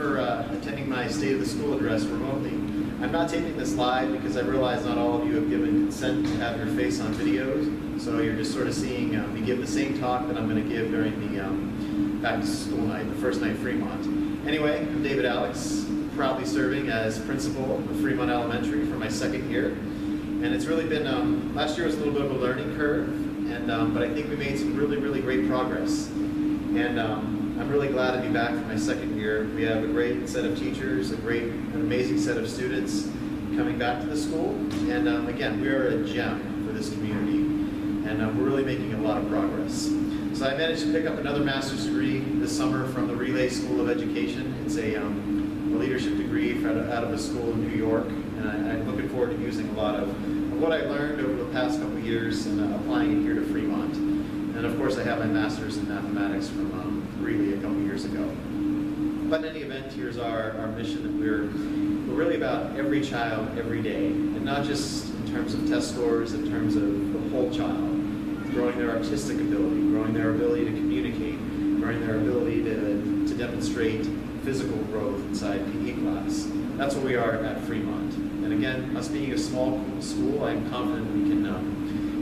for attending my State of the School address remotely. I'm not taping this live because I realize not all of you have given consent to have your face on videos, so you're just sort of seeing me give the same talk that I'm going to give during the back to school night, the first night Fremont. Anyway, I'm David Alex, proudly serving as principal of Fremont Elementary for my second year. And it's really been, last year was a little bit of a learning curve, and but I think we made some really great progress. And I'm really glad to be back for my second year. We have a great set of teachers, an amazing set of students coming back to the school. And again, we are a gem for this community, and we're really making a lot of progress. So I managed to pick up another master's degree this summer from the Relay School of Education. It's a leadership degree out of a school in New York, and I'm looking forward to using a lot of what I learned over the past couple of years and applying it here to Fremont. And of course I have my master's in mathematics from Relay a couple of years ago. But in any event, here's our mission, that we're really about every child every day, and not just in terms of test scores, in terms of the whole child, growing their artistic ability, growing their ability to communicate, growing their ability to demonstrate physical growth inside PE class. That's what we are at Fremont. And again, us being a small school, I'm confident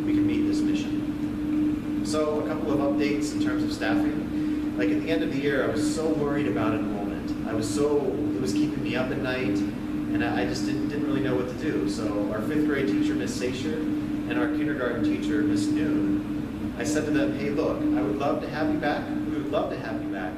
we can meet this mission. So a couple of updates in terms of staffing. Like at the end of the year, I was so worried about enrollment. It was keeping me up at night, and I just didn't really know what to do. So our 5th grade teacher, Miss Sacher, and our kindergarten teacher, Miss Noon, I said to them, hey look, I would love to have you back. We would love to have you back,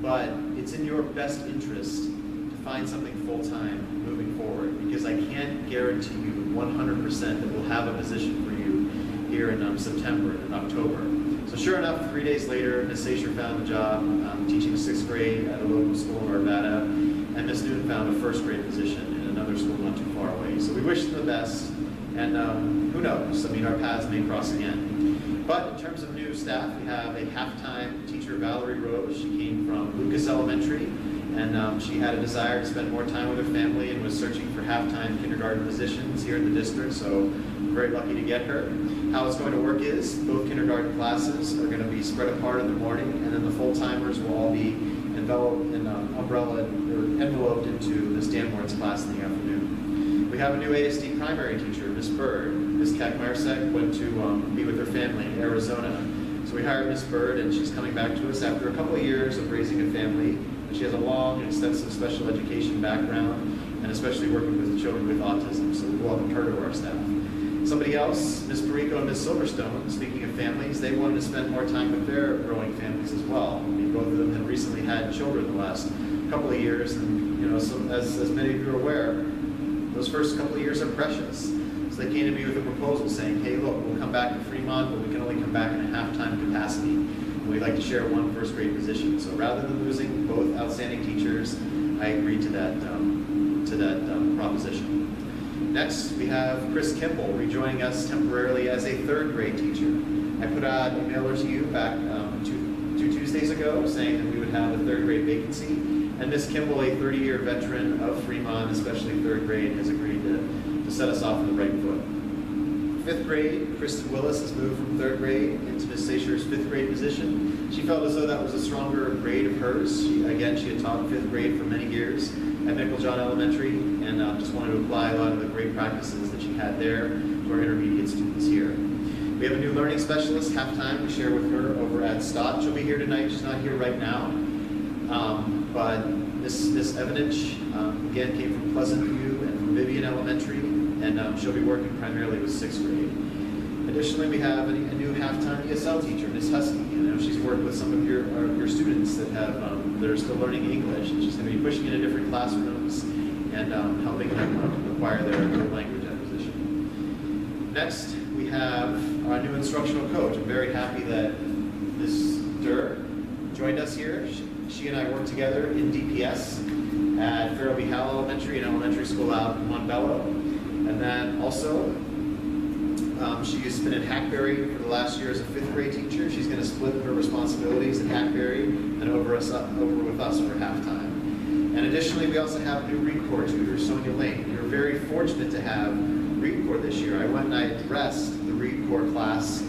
but it's in your best interest to find something full-time moving forward, because I can't guarantee you 100% that we'll have a position for you here in September and October. So sure enough, 3 days later, Miss Sacher found a job teaching 6th grade at a local school in Arvada, and Miss Noon found a 1st grade position in another school not too far away. So we wish them the best, and who knows, I mean, our paths may cross again. But in terms of new staff, we have a half-time teacher, Valerie Rose. She came from Lucas Elementary, and she had a desire to spend more time with her family and was searching for half-time kindergarten positions here in the district, so we're very lucky to get her. How it's going to work is both kindergarten classes are going to be spread apart in the morning, and then the full-timers will all be enveloped in enveloped into Ms. Danworth's class in the afternoon. We have a new ASD primary teacher, Ms. Bird. Ms. Kakmarsek went to be with her family in Arizona. So we hired Ms. Bird, and she's coming back to us after a couple of years of raising a family. And she has a long and extensive special education background, and especially working with children with autism, so we welcome her to our staff. Somebody else, Ms. Perico and Ms. Silverstone, speaking of families, they wanted to spend more time with their growing families as well. I mean, both of them have recently had children the last couple of years, and you know, so as many of you are aware, those first couple of years are precious. So they came to me with a proposal saying, hey look, we'll come back to Fremont, but we can only come back in a half-time capacity. And we'd like to share one 1st grade position. So rather than losing both outstanding teachers, I agreed to that proposition. Next, we have Chris Kimball rejoining us temporarily as a 3rd grade teacher. I put out an emailer to you back two Tuesdays ago saying that we would have a 3rd grade vacancy, and Ms. Kimball, a 30-year veteran of Fremont, especially 3rd grade, has agreed to set us off on the right foot. 5th grade, Kristen Willis has moved from 3rd grade into Ms. Sacher's 5th grade position. She felt as though that was a stronger grade of hers. She had taught 5th grade for many years at Meiklejohn Elementary, and just wanted to apply a lot of the great practices that she had there to our intermediate students here. We have a new learning specialist, half-time, to share with her over at Stott. She'll be here tonight. She's not here right now. But Miss Evanich, again, came from Pleasant View and from Vivian Elementary, and she'll be working primarily with 6th grade. Additionally, we have a new half-time ESL teacher, Miss Husky. You know, she's worked with some of your students that are still learning English, and she's going to be pushing into different classrooms and helping them acquire their language acquisition. Next, we have our new instructional coach. I'm very happy that Ms. Durr joined us here. She and I worked together in DPS at Farrell Hall Elementary, an elementary school out in Montbello. And then also, she's been at Hackberry for the last year as a 5th grade teacher. She's going to split her responsibilities at Hackberry and over with us for half-time. And additionally, we also have a new Read Corps tutor, Sonia Lane. We were very fortunate to have Read Corps this year. I went and I addressed the Read Corps class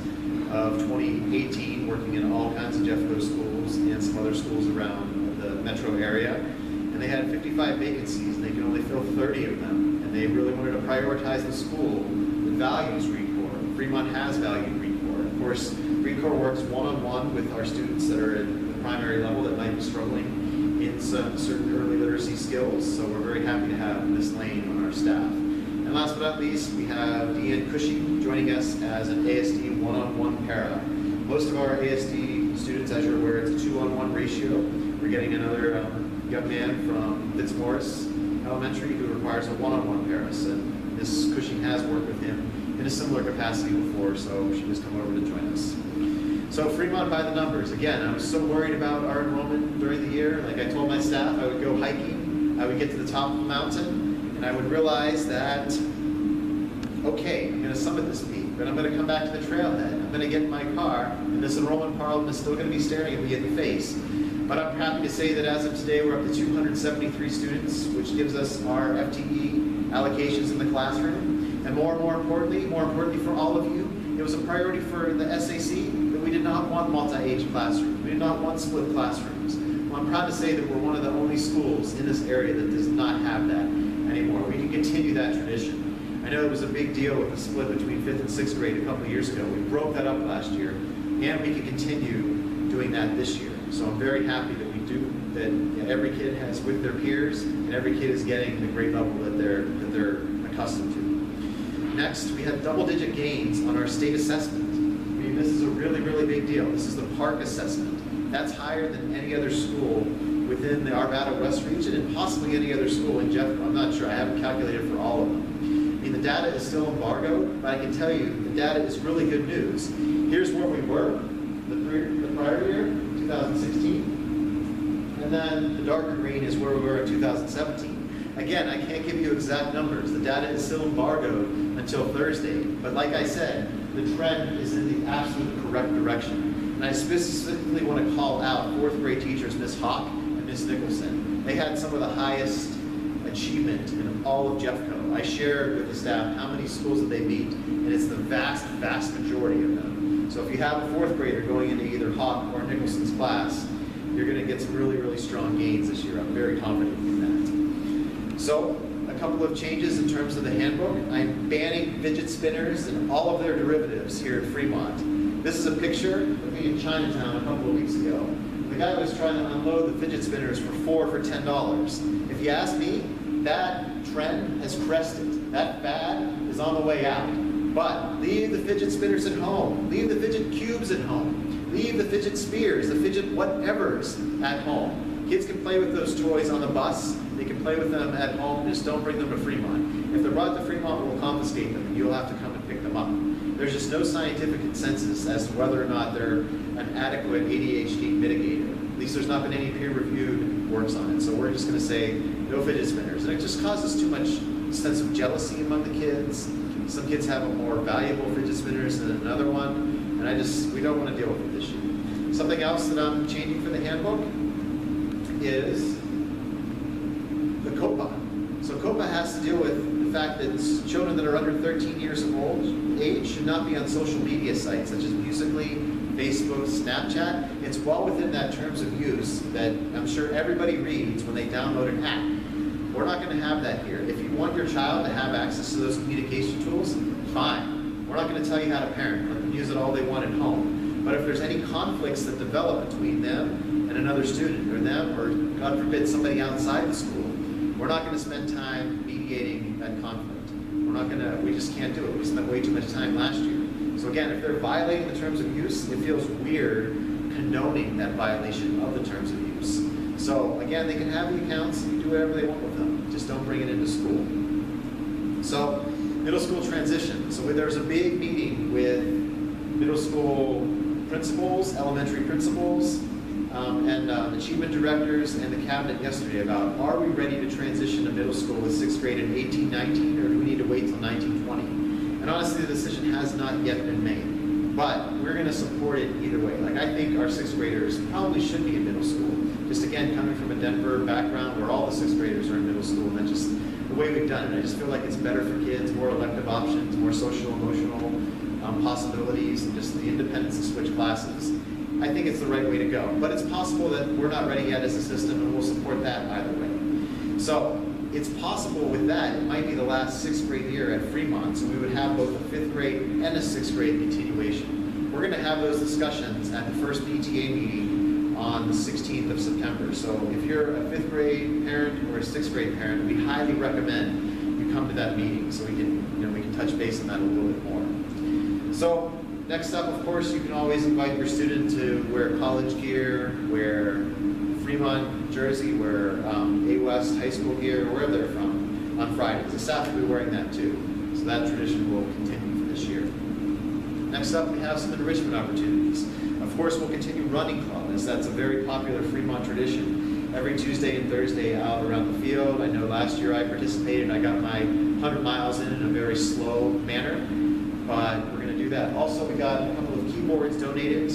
of 2018, working in all kinds of Jeffco schools and some other schools around the metro area. And they had 55 vacancies, and they could only fill 30 of them, and they really wanted to prioritize the school with values Green Corps. Fremont has valued Green Corps. Of course, Green Corps works one-on-one with our students that are at the primary level that might be struggling in some certain early literacy skills, so we're very happy to have Ms. Lane on our staff. And last but not least, we have Deanne Cushing joining us as an ASD one-on-one para. Most of our ASD students, as you're aware, it's a 2-on-1 ratio. We're getting another young man from Fitzmaurice Elementary who requires a 1-on-1 paras, and Ms. Cushing has worked with him in a similar capacity before, so she has come over to join us. So Fremont by the numbers. Again, I was so worried about our enrollment during the year. Like I told my staff, I would go hiking, I would get to the top of the mountain, and I would realize that, okay, I'm going to summit this peak, but I'm going to come back to the trailhead. I'm going to get in my car, and this enrollment problem is still going to be staring at me in the face. But I'm happy to say that as of today, we're up to 273 students, which gives us our FTE allocations in the classroom. And more importantly for all of you, it was a priority for the SAC that we did not want multi-age classrooms. We did not want split classrooms. Well, I'm proud to say that we're one of the only schools in this area that does not have that anymore. We can continue that tradition. I know it was a big deal with the split between 5th and 6th grade a couple of years ago. We broke that up last year, and we can continue doing that this year. So I'm very happy that we do, that every kid has with their peers, and every kid is getting the grade level that they're accustomed to. Next, we had double-digit gains on our state assessment. I mean, this is a really, really big deal. This is the PARC assessment. That's higher than any other school within the Arvada West region, and possibly any other school in Jeff. I'm not sure. I haven't calculated for all of them. I mean, the data is still embargoed, but I can tell you the data is really good news. Here's where we were the prior year, 2016, and then the darker green is where we were in 2017. Again, I can't give you exact numbers. The data is still embargoed until Thursday, but like I said, the trend is in the absolute correct direction. And I specifically want to call out 4th grade teachers, Ms. Hawk and Ms. Nicholson. They had some of the highest achievement in all of Jeffco. I shared with the staff how many schools that they meet, and it's the vast, vast majority of them. So if you have a 4th grader going into either Hawk or Nicholson's class, you're going to get some really, really strong gains this year. I'm very confident in that. So a couple of changes in terms of the handbook. I'm banning fidget spinners and all of their derivatives here at Fremont. This is a picture of me in Chinatown a couple of weeks ago. The guy was trying to unload the fidget spinners for $10. If you ask me, that trend has crested. That fad is on the way out. But leave the fidget spinners at home. Leave the fidget cubes at home. Leave the fidget spears, the fidget whatevers at home. Kids can play with those toys on the bus. They can play with them at home. Just don't bring them to Fremont. If they're brought to Fremont, we'll confiscate them, and you'll have to come and pick them up. There's just no scientific consensus as to whether or not they're an adequate ADHD mitigator. At least there's not been any peer-reviewed works on it. So we're just going to say no fidget spinners. And it just causes too much sense of jealousy among the kids. Some kids have a more valuable fidget spinners than another one, and we don't want to deal with it this year. Something else that I'm changing for the handbook is the COPA. So COPA has to deal with the fact that children that are under 13 years of age should not be on social media sites such as Musical.ly, Facebook, Snapchat. It's well within that terms of use that I'm sure everybody reads when they download an app. We're not going to have that here. If you want your child to have access to those communication tools, fine. We're not going to tell you how to parent. Let them use it all they want at home. But if there's any conflicts that develop between them and another student, or them, or God forbid, somebody outside the school, we're not going to spend time mediating that conflict. We just can't do it. We spent way too much time last year. So again, if they're violating the terms of use, it feels weird condoning that violation of the terms of use. So again, they can have the accounts, you do whatever they want with them. Just don't bring it into school. So middle school transition. So there was a big meeting with middle school principals, elementary principals, and achievement directors and the cabinet yesterday about, are we ready to transition to middle school with 6th grade in 18-19, or do we need to wait till 19-20? And honestly, the decision has not yet been made. But we're going to support it either way. Like, I think our 6th graders probably should be in middle school. Just again, coming from a Denver background where all the 6th graders are in middle school, and that's just the way we've done it. I just feel like it's better for kids, more elective options, more social, emotional possibilities, and just the independence to switch classes. I think it's the right way to go. But it's possible that we're not ready yet as a system, and we'll support that either way. So it's possible with that, it might be the last sixth grade year at Fremont, so we would have both a fifth grade and a sixth grade continuation. We're going to have those discussions at the first PTA meeting on the 16th of September. So if you're a fifth grade parent or a sixth grade parent, we highly recommend you come to that meeting so we can touch base on that a little bit more. So next up, of course, you can always invite your student to wear college gear, wear Fremont jersey, wear A-West high school gear, wherever they're from, on Fridays. The staff will be wearing that too. So that tradition will continue for this year. Next up, we have some enrichment opportunities. Of course, we'll continue running club, as that's a very popular Fremont tradition. Every Tuesday and Thursday out around the field. I know last year I participated. I got my 100 miles in a very slow manner, but we're going to do that. Also, we got a couple of keyboards donated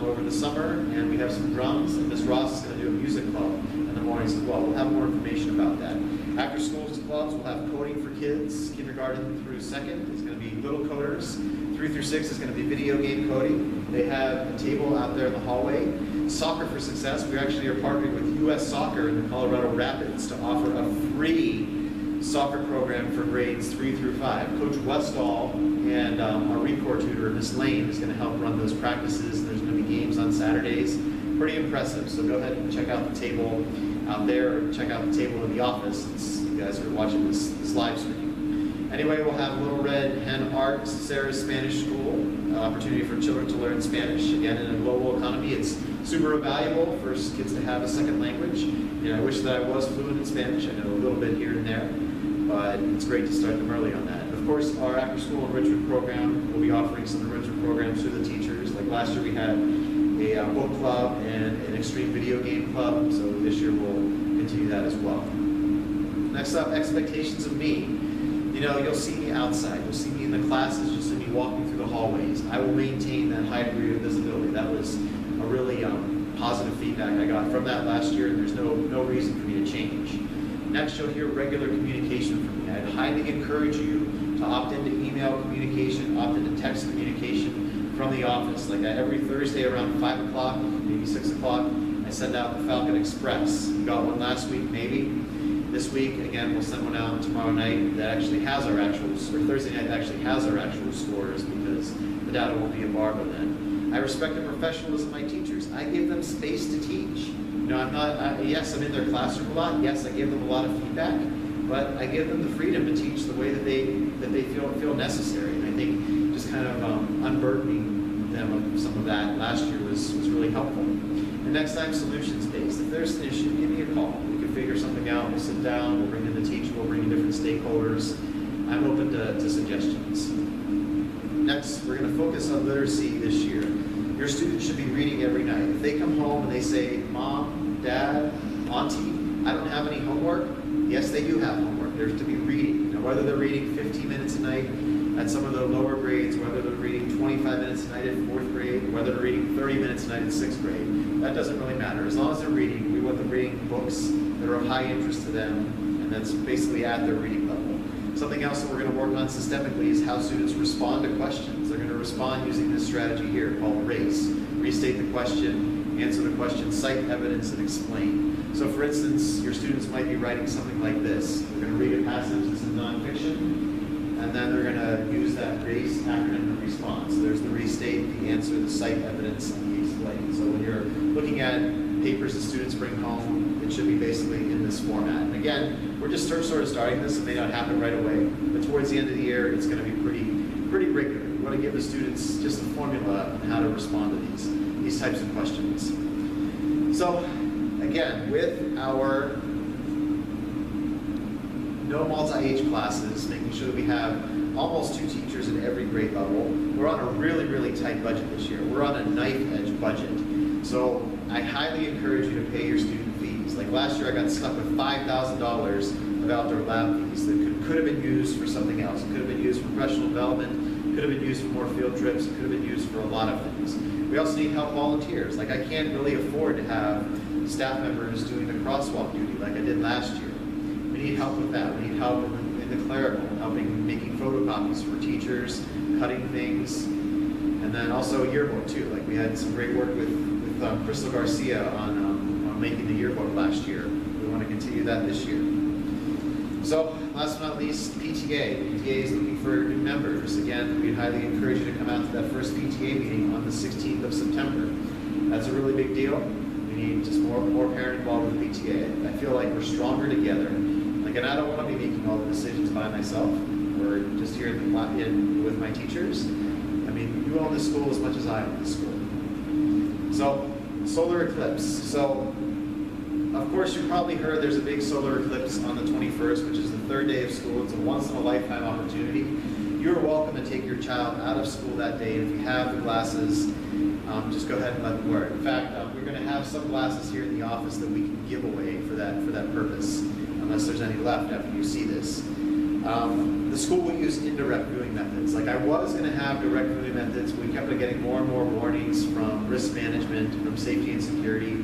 over the summer, and we have some drums, and Ms. Ross is going to do a music club in the mornings as well. We'll have more information about that. After school clubs, we'll have coding for kids, kindergarten through second. It's going to be little coders. 3 through 6 is going to be video game coding. They have a table out there in the hallway. Soccer for Success, we actually are partnering with U.S. Soccer in the Colorado Rapids to offer a free soccer program for grades 3 through 5. Coach Westall and our RECORE tutor, Ms. Lane, is going to help run those practices. There's going to be games on Saturdays. Pretty impressive. So go ahead and check out the table out there, or check out the table in the office since you guys are watching this live stream. Anyway, we'll have Little Red Hen Art, Sarah's Spanish School, an opportunity for children to learn Spanish. Again, in a global economy, it's super valuable for kids to have a second language. You know, I wish that I was fluent in Spanish. I know a little bit here and there, but it's great to start them early on that. Of course, our after-school enrichment program will be offering some enrichment programs to the teachers. Like last year, we had a book club and an extreme video game club, so this year we'll continue that as well. Next up, expectations of me. You know, you'll see me outside, you'll see me in the classes, you'll see me walking through the hallways. I will maintain that high degree of visibility. That was a really positive feedback I got from that last year, and there's no reason for me to change. Next, you'll hear regular communication from me. I'd highly encourage you to opt into email communication, opt into text communication from the office. Like every Thursday around 5 o'clock, maybe 6 o'clock, I send out the Falcon Express. We got one last week, maybe. This week, again, we'll send one out tomorrow night that actually has our actual, or Thursday night that actually has our actual scores, because the data won't be embargoed then. I respect the professionalism of my teachers. I give them space to teach. You know, yes, I'm in their classroom a lot. Yes, I give them a lot of feedback, but I give them the freedom to teach the way that they feel necessary. And I think just kind of unburdening them of some of that last year was really helpful. And next time, solutions-based. If there's an issue, give me a call. We can figure something out. We'll sit down. We'll bring in the teacher. We'll bring in different stakeholders. I'm open to suggestions. Next, we're going to focus on literacy this year. Your students should be reading every night. If they come home and they say, Mom, Dad, Auntie, I don't have any homework, yes, they do have homework. They're to be reading. Now, whether they're reading 15 minutes a night at some of the lower grades, whether they're reading 25 minutes a night in 4th grade, whether they're reading 30 minutes a night in 6th grade, that doesn't really matter. As long as they're reading, we want them reading books that are of high interest to them, and that's basically at their reading level. Something else that we're going to work on systemically is how students respond to questions. They're going to respond using this strategy here called RACE. Restate the question, answer the question, cite evidence, and explain. So for instance, your students might be writing something like this. They're going to read a passage that's in nonfiction, and then they're going to use that RACE acronym in response. So there's the restate, the answer, the cite evidence, and the explain. So when you're looking at papers that students bring home, it should be basically in this format. And again, we're just sort of starting this. It may not happen right away, but towards the end of the year, it's going to be pretty rigorous. We want to give the students just a formula on how to respond to these types of questions. So again, with our no multi-age classes, making sure that we have almost 2 teachers in every grade level, we're on a really tight budget this year. We're on a knife-edge budget. So I highly encourage you to pay your student fees. Like last year, I got stuck with $5,000 of outdoor lab fees that could have been used for something else. It could have been used for professional development, could have been used for more field trips, it could have been used for a lot of things. We also need help volunteers. Like I can't really afford to have staff members doing the crosswalk duty like I did last year. We need help with that. We need help in the clerical, helping making photocopies for teachers, cutting things, and then also yearbook too. Like we had some great work with Crystal Garcia on making the yearbook last year. We want to continue that this year. So, last but not least, PTA. PTA is looking for new members. Again, we'd highly encourage you to come out to that first PTA meeting on the 16th of September. That's a really big deal. We need just more parent involvement with PTA. I feel like we're stronger together. Like, and I don't want to be making all the decisions by myself. We're just here with my teachers. I mean, you own the school as much as I own the school. So, solar eclipse. So, of course, you probably heard there's a big solar eclipse on the 21st, which is the third day of school. It's a once-in-a-lifetime opportunity. You're welcome to take your child out of school that day, and if you have the glasses, just go ahead and let them wear it. In fact, we're going to have some glasses here in the office that we can give away for that purpose, unless there's any left after you see this. The school will use indirect viewing methods. Like, I was going to have direct viewing methods. We kept on getting more and more warnings from risk management, from safety and security,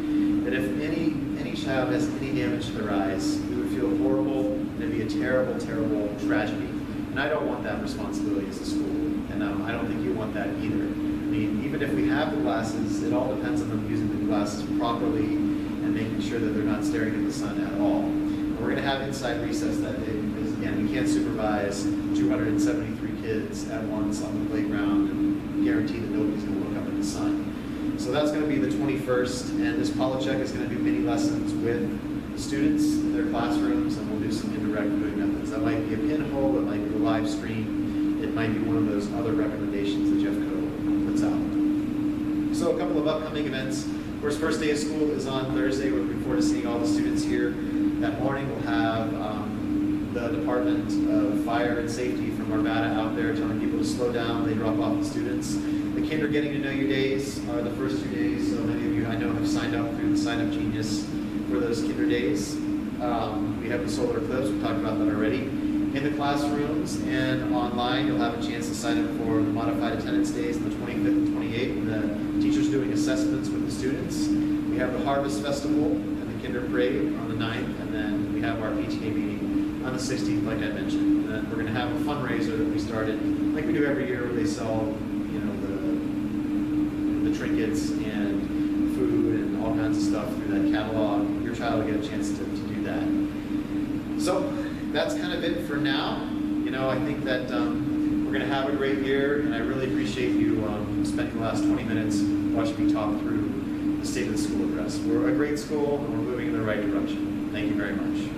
that if any child has any damage to their eyes, we would feel horrible, and it'd be a terrible, terrible tragedy. And I don't want that responsibility as a school, and I don't think you want that either. I mean, even if we have the glasses, it all depends on them using the glasses properly and making sure that they're not staring at the sun at all. And we're going to have inside recess that day because, again, we can't supervise 273 kids at once on the playground and guarantee that nobody's going to look up at the sun. So that's going to be the 21st, and this Polachek is going to do mini lessons with the students in their classrooms, and we'll do some indirect viewing methods. That might be a pinhole, it might be a live stream, it might be one of those other recommendations that Jeff Co puts out. So a couple of upcoming events. Of course, first day of school is on Thursday. We're looking forward to seeing all the students here. That morning we'll have the Department of Fire and Safety from Arvada out there telling people to slow down. They drop off the students. The Kinder Getting to Know You days are the first 2 days, so many of you I know have signed up through the Sign Up Genius for those Kinder days. We have the solar eclipse, we talked about that already. In the classrooms and online, you'll have a chance to sign up for the modified attendance days on the 25th and 28th, and the teachers doing assessments with the students. We have the Harvest Festival and the Kinder Parade on the 9th, and then we have our PTA meeting on the 16th, like I mentioned. And then we're going to have a fundraiser that we started, like we do every year, where they sell, you know, the trinkets and food and all kinds of stuff through that catalog. Your child will get a chance to do that. So that's kind of it for now. You know, I think that we're going to have a great year, and I really appreciate you spending the last 20 minutes watching me talk through the State of the School address. We're a great school, and we're moving in the right direction. Thank you very much.